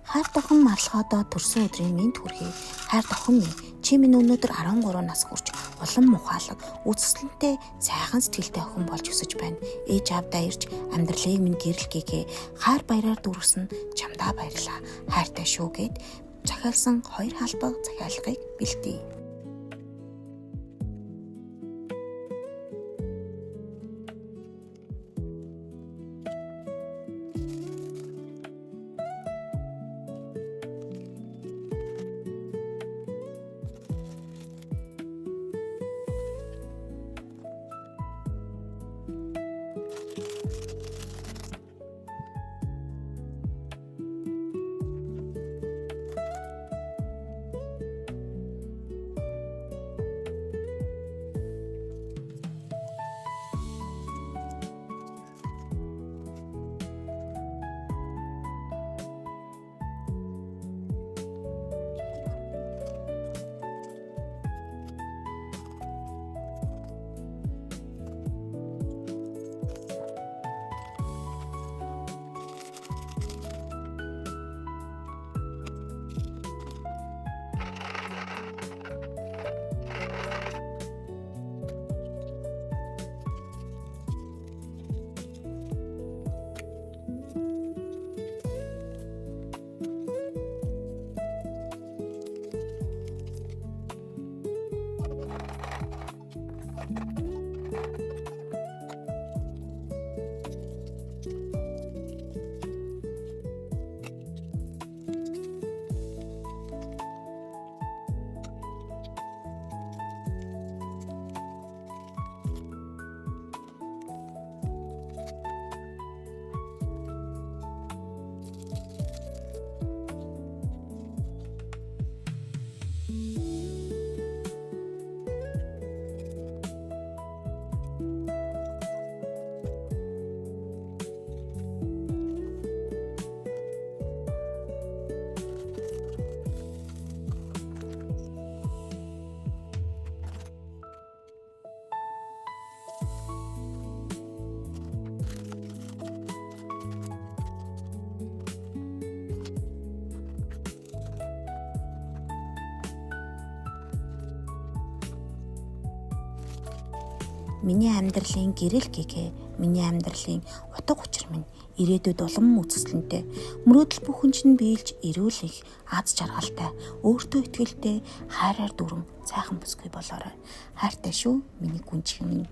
Хайр давхан марлахадаа төрсөн өдрийн минь төрхий. Хайр давхан минь чи минь өнөөдөр 13 нас хүрч улам мухаалаг, үзэсгэлэнтэй сайхан сэтгэлтэй охин болж өсөж байна. Ээж аавдаа ирж амьдралыг минь гэрэлгээгээ хайр баяраар дүүргэсэн чамдаа баярлаа. Хайртай шүү гэд захиалсан 2 халбаг захиалгыг бэлтээ. Миний амьдралын гэрэл гэгээ, миний амьдралын утга учир минь ирээдүйд улам үзэсгэлэнтэй, мөрөөдөл бүхэн чинь биелж эрүүл их, аз жаргалтай, өөртөө итгэлтэй, хайраар дүрэн, сайхан бүсгүй болоорой. Хайртай шүү, миний гүнжих минь.